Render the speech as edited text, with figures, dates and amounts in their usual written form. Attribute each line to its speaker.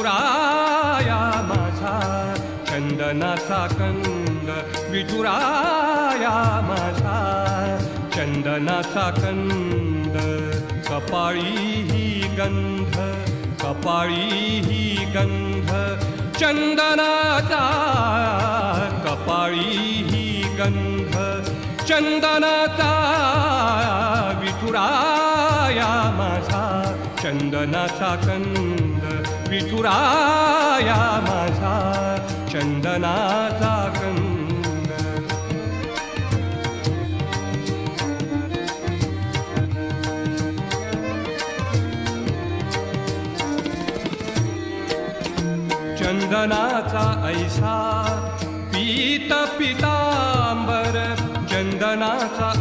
Speaker 1: विठुराया माझा चंदनाचा कंद विठुराया माझा चंदनाचा कंद कपाळी ही गंध कपाळी ही गंध चंदनाचा कपाळी ही गंध चंदनाचा विठुराया माझा चंदनाचा कंद विठुराया माझा चंदनाचा कंद चंदनाचा ऐसा पीत पितांबर चंदनाचा